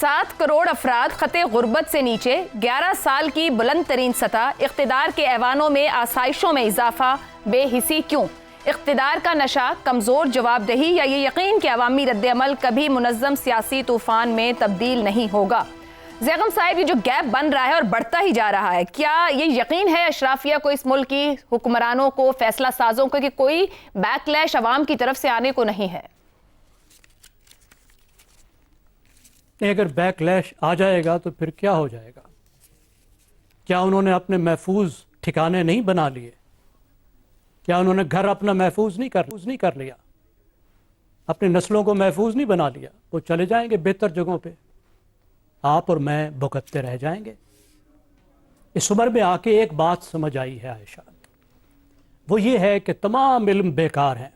7 کروڑ افراد خط غربت سے نیچے، 11 سال کی بلند ترین سطح، اقتدار کے ایوانوں میں آسائشوں میں اضافہ، بے حسی کیوں؟ اقتدار کا نشہ، کمزور جواب دہی، یا یہ یقین کہ عوامی رد عمل کبھی منظم سیاسی طوفان میں تبدیل نہیں ہوگا؟ زیغم صاحب، یہ جو گیپ بن رہا ہے اور بڑھتا ہی جا رہا ہے، کیا یہ یقین ہے اشرافیہ کو، اس ملک کی حکمرانوں کو، فیصلہ سازوں کو، کہ کوئی بیک لیش عوام کی طرف سے آنے کو نہیں ہے؟ اگر بیک لیش آ جائے گا تو پھر کیا ہو جائے گا؟ کیا انہوں نے اپنے محفوظ ٹھکانے نہیں بنا لیے؟ کیا انہوں نے گھر اپنا محفوظ نہیں کر لیا؟ اپنی نسلوں کو محفوظ نہیں بنا لیا؟ وہ چلے جائیں گے بہتر جگہوں پہ، آپ اور میں بھگتتے رہ جائیں گے۔ اس عمر میں آ کے ایک بات سمجھ آئی ہے عائشہ، وہ یہ ہے کہ تمام علم بیکار ہیں۔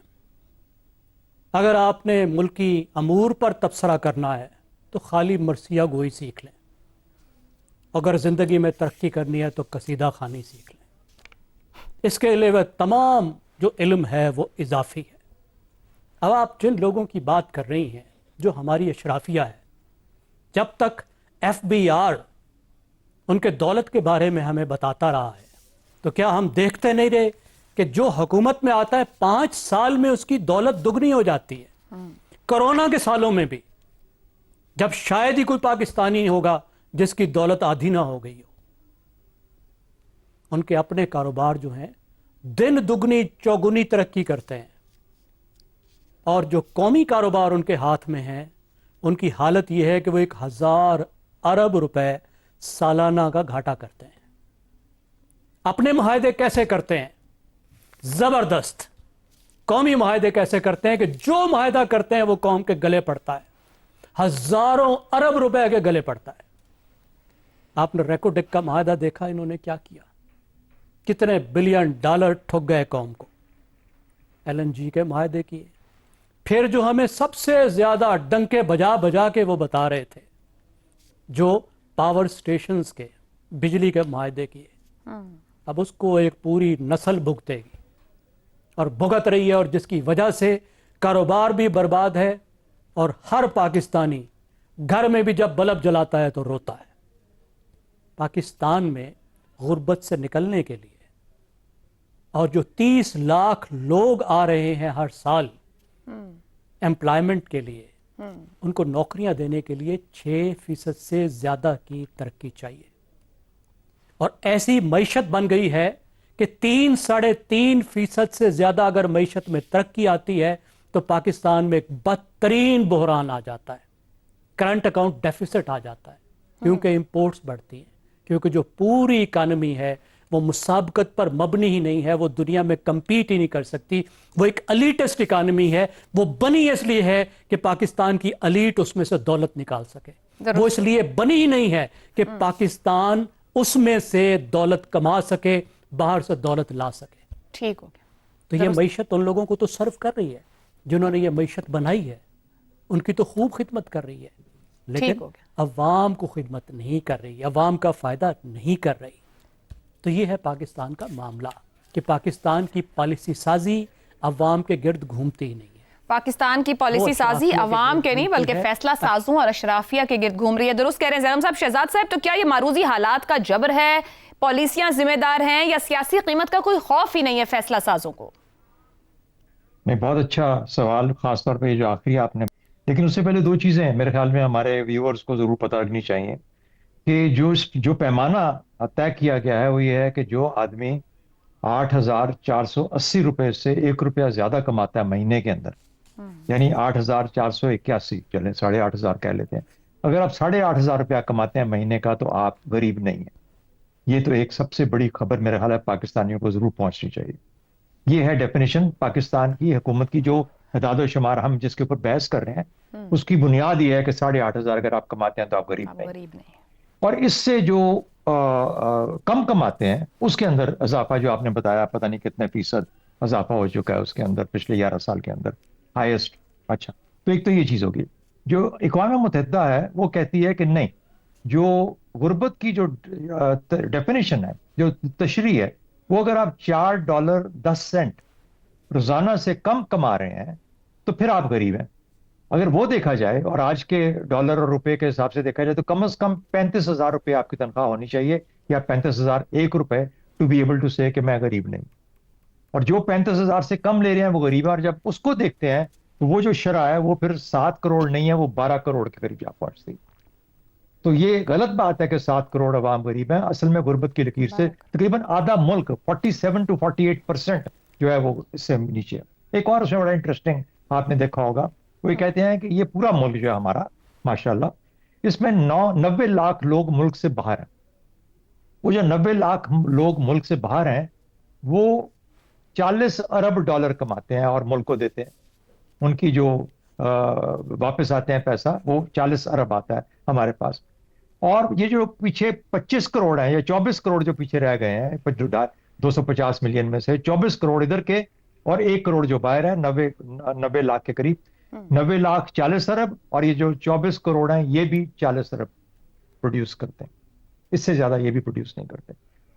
اگر آپ نے ملکی امور پر تبصرہ کرنا ہے تو خالی مرثیہ گوئی سیکھ لیں، اگر زندگی میں ترقی کرنی ہے تو قصیدہ خوانی سیکھ لیں۔ اس کے علاوہ تمام جو علم ہے وہ اضافی ہے۔ اب آپ جن لوگوں کی بات کر رہی ہیں جو ہماری اشرافیہ ہے، جب تک ایف بی آر ان کے دولت کے بارے میں ہمیں بتاتا رہا ہے تو کیا ہم دیکھتے نہیں رہے کہ جو حکومت میں آتا ہے 5 سال میں اس کی دولت دگنی ہو جاتی ہے؟ کرونا کے سالوں میں بھی، جب شاید ہی کوئی پاکستانی ہوگا جس کی دولت آدھی نہ ہو گئی ہو۔ ان کے اپنے کاروبار جو ہیں دن دگنی چوگنی ترقی کرتے ہیں، اور جو قومی کاروبار ان کے ہاتھ میں ہیں ان کی حالت یہ ہے کہ وہ 1000 ارب روپے سالانہ کا گھاٹا کرتے ہیں۔ اپنے معاہدے کیسے کرتے ہیں؟ زبردست قومی معاہدے کیسے کرتے ہیں کہ جو معاہدہ کرتے ہیں وہ قوم کے گلے پڑتا ہے، ہزاروں ارب روپے کے گلے پڑتا ہے۔ آپ نے ریکوڈک کا معاہدہ دیکھا، انہوں نے کیا کیا؟ کتنے بلین ڈالر ٹھگ گئے قوم کو۔ ایل این جی کے معاہدے کیے، پھر جو ہمیں سب سے زیادہ ڈنکے بجا بجا کے وہ بتا رہے تھے، جو پاور سٹیشنز کے، بجلی کے معاہدے کیے، اب اس کو ایک پوری نسل بھگتے گی اور بھگت رہی ہے، اور جس کی وجہ سے کاروبار بھی برباد ہے، اور ہر پاکستانی گھر میں بھی جب بلب جلاتا ہے تو روتا ہے۔ پاکستان میں غربت سے نکلنے کے لیے، اور جو 30 لاکھ لوگ آ رہے ہیں ہر سال امپلائمنٹ کے لیے، ان کو نوکریاں دینے کے لیے 6% سے زیادہ کی ترقی چاہیے۔ اور ایسی معیشت بن گئی ہے کہ 3-3.5% سے زیادہ اگر معیشت میں ترقی آتی ہے تو پاکستان میں ایک بدترین بحران آ جاتا ہے، کرنٹ اکاؤنٹ ڈیفیسٹ آ جاتا ہے، کیونکہ امپورٹس بڑھتی ہیں، کیونکہ جو پوری اکانومی ہے وہ مسابقت پر مبنی ہی نہیں ہے، وہ دنیا میں کمپیٹ ہی نہیں کر سکتی، وہ ایک الیٹسٹ اکانومی ہے۔ وہ بنی اس لیے ہے کہ پاکستان کی الیٹ اس میں سے دولت نکال سکے، وہ اس لیے بنی ہی نہیں ہے کہ پاکستان اس میں سے دولت کما سکے، باہر سے دولت لا سکے۔ ٹھیک ہو گیا۔ تو یہ معیشت ان لوگوں کو تو سرو کر رہی ہے جنہوں نے یہ معیشت بنائی ہے، ان کی تو خوب خدمت کر رہی ہے، لیکن عوام کو خدمت نہیں کر رہی، عوام کا فائدہ نہیں کر رہی۔ تو یہ ہے پاکستان کا معاملہ کہ پاکستان کی پالیسی سازی عوام کے گرد گھومتی ہی نہیں ہے۔ پاکستان کی پالیسی سازی عوام کے نہیں بلکہ فیصلہ سازوں اور اشرافیہ کے گرد گھوم رہی ہے۔ درست کہہ رہے ہیں زیغم صاحب۔ شہزاد صاحب، تو کیا یہ معروضی حالات کا جبر ہے، پالیسیاں ذمہ دار ہیں، یا سیاسی قیمت کا کوئی خوف ہی نہیں ہے فیصلہ سازوں کو؟ نہیں، بہت اچھا سوال، خاص طور پہ یہ جو آخری آپ نے، لیکن اس سے پہلے 2 چیزیں ہیں میرے خیال میں ہمارے ویورز کو ضرور پتہ رکھنی چاہیے کہ جو پیمانہ طے کیا گیا ہے وہ یہ ہے کہ جو آدمی 8,480 روپے سے 1 روپیہ زیادہ کماتا ہے مہینے کے اندر، یعنی 8,481، چلیں 8,500 کہہ لیتے ہیں، اگر آپ 8,500 روپیہ کماتے ہیں مہینے کا تو آپ غریب نہیں ہیں۔ یہ تو ایک سب سے بڑی خبر میرے خیال ہے پاکستانیوں کو ضرور پہنچنی چاہیے۔ یہ ہے ڈیفینیشن پاکستان کی حکومت کی، جو اعداد و شمار ہم جس کے اوپر بحث کر رہے ہیں اس کی بنیاد یہ ہے کہ 8,500 اگر آپ کماتے ہیں تو آپ غریب نہیں۔ اور اس سے جو کم کماتے ہیں اس کے اندر اضافہ جو آپ نے بتایا، پتہ نہیں کتنے فیصد اضافہ ہو چکا ہے اس کے اندر پچھلے 11 سال کے اندر، ہائیسٹ۔ اچھا، تو ایک تو یہ چیز ہوگی۔ جو اقوام متحدہ ہے وہ کہتی ہے کہ نہیں، جو غربت کی جو ڈیفینیشن ہے، جو تشریح ہے، وہ اگر آپ $4.10 روزانہ سے کم کما رہے ہیں تو پھر آپ غریب ہیں۔ اگر وہ دیکھا جائے اور آج کے ڈالر اور روپے کے حساب سے دیکھا جائے تو کم از کم 35,000 روپے آپ کی تنخواہ ہونی چاہیے, یا 35,001 روپے, ٹو بی ایبل ٹو سے کہ میں غریب نہیں. اور جو 35,000 سے کم لے رہے ہیں وہ غریب ہے, اور جب اس کو دیکھتے ہیں تو وہ جو شرح ہے وہ پھر 7 کروڑ نہیں ہے, وہ 12 کروڑ کے قریب جا پہنچتی. تو یہ غلط بات ہے کہ 7 کروڑ عوام غریب ہیں. اصل میں غربت کی لکیر سے تقریباً آدھا ملک 47 to 48% جو ہے وہ اس سے نیچے ہے. ایک اور اس میں بڑا انٹرسٹنگ آپ نے دیکھا ہوگا, وہ یہ کہتے ہیں کہ یہ پورا ملک جو ہے ہمارا ماشاءاللہ, اس میں 90 لاکھ لوگ ملک سے باہر ہیں. وہ جو 90 لاکھ لوگ ملک سے باہر ہیں وہ 40 ارب ڈالر کماتے ہیں اور ملک کو دیتے ہیں. ان کی جو واپس آتے ہیں پیسہ وہ 40 ارب آتا ہے ہمارے پاس. اور یہ جو پیچھے 25 کروڑ ہیں یا 24 کروڑ جو پیچھے رہ گئے ہیں 250 ملین میں سے 24 کروڑ ادھر کے اور 1 کروڑ جو باہر ہے, 90 لاکھ کے قریب, 90 لاکھ 40 ارب, اور یہ جو 24 کروڑ ہیں یہ بھی 40 ارب پروڈیوس کرتے ہیں. اس سے زیادہ یہ بھی پروڈیوس نہیں کرتے.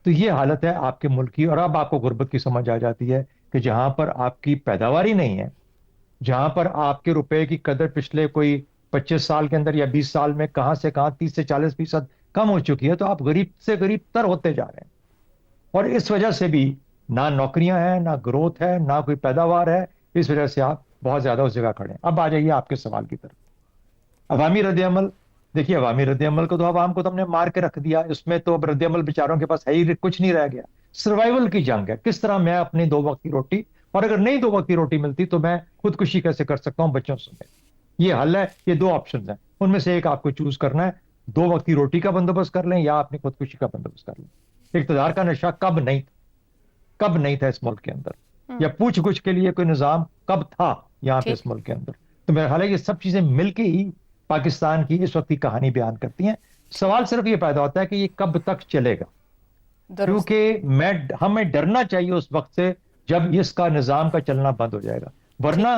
تو یہ حالت ہے آپ کے ملک کی. اور اب آپ کو غربت کی سمجھ آ جاتی ہے کہ جہاں پر آپ کی پیداواری نہیں ہے, جہاں پر آپ کے روپے کی قدر پچھلے کوئی 25 سال کے اندر یا 20 سال میں کہاں سے کہاں 30 سے 40% کم ہو چکی ہے, تو آپ غریب سے غریب تر ہوتے جا رہے ہیں. اور اس وجہ سے بھی نہ نوکریاں ہیں, نہ گروتھ ہے, نہ کوئی پیداوار ہے. اس وجہ سے آپ بہت زیادہ اس جگہ کھڑے ہیں. اب آ جائیے آپ کے سوال کی طرف. عوامی رد عمل. دیکھیے عوامی رد عمل کو تو عوام کو تو ہم نے مار کے رکھ دیا, اس میں تو اب رد عمل بیچاروں کے پاس ہے ہی کچھ نہیں رہ گیا. سروائیول کی جنگ ہے, کس طرح میں اپنی 2 وقت کی روٹی, اور اگر نہیں 2 وقت کی روٹی ملتی تو میں خودکشی کیسے کر سکتا ہوں بچوں سے. یہ حل ہے, یہ 2 آپشنز ہیں, ان میں سے ایک آپ کو چوز کرنا ہے. 2 وقت کی روٹی کا بندوبست کر لیں یا اپنی خودکشی کا بندوبست کر لیں. اقتدار کا نشہ کب نہیں تھا اس ملک کے اندر, یا پوچھ گچھ کے لیے کوئی نظام کب تھا یہاں پہ اس ملک کے اندر. تو میرا خیال ہے یہ سب چیزیں مل کے ہی پاکستان کی اس وقت کی کہانی بیان کرتی ہیں. سوال صرف یہ پیدا ہوتا ہے کہ یہ کب تک چلے گا, کیونکہ ہمیں ڈرنا چاہیے اس وقت سے جب اس کا نظام کا چلنا بند ہو جائے گا. ورنہ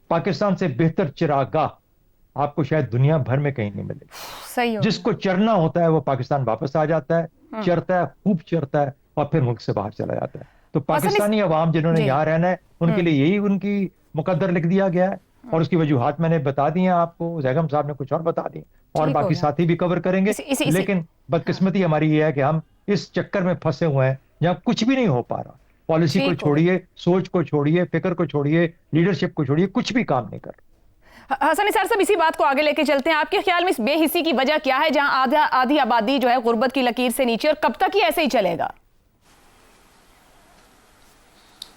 پاکستان سے بہتر چراگاہ آپ کو شاید دنیا بھر میں کہیں نہیں ملے. صحیح جس کو چرنا ہوتا ہے وہ پاکستان واپس آ جاتا ہے, چرتا ہے, خوب چرتا ہے, اور پھر ملک سے باہر چلا جاتا ہے. تو پاکستانی عوام جنہوں نے یہاں رہنا ہے ان کے لیے یہی ان کی مقدر لکھ دیا گیا ہے, اور اس کی وجوہات میں نے بتا دی ہیں آپ کو, زیغم صاحب نے کچھ اور بتا دی, اور باقی ساتھی بھی کور کریں گے. لیکن بدقسمتی ہماری یہ ہے کہ ہم اس چکر میں پھنسے ہوئے ہیں جہاں کچھ بھی نہیں ہو پا رہا. پالیسی کو چھوڑیے, سوچ کو چھوڑیے, فکر کو چھوڑیے, لیڈرشپ کو چھوڑیے, کچھ بھی کام نہیں کر. حسن نثار صاحب اسی بات کو آگے لے کے چلتے ہیں. آپ کے خیال میں اس بے حسی کی وجہ کیا ہے جہاں آدھی آبادی جو ہے غربت کی لکیر سے نیچے, اور کب تک یہ ایسے ہی چلے گا؟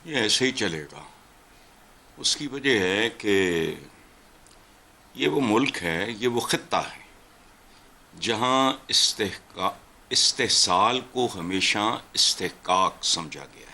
یہ ایسے ہی چلے گا. اس کی وجہ ہے کہ یہ وہ ملک ہے, یہ وہ خطہ ہے جہاں استحصال کو ہمیشہ استحقاق سمجھا گیا ہے.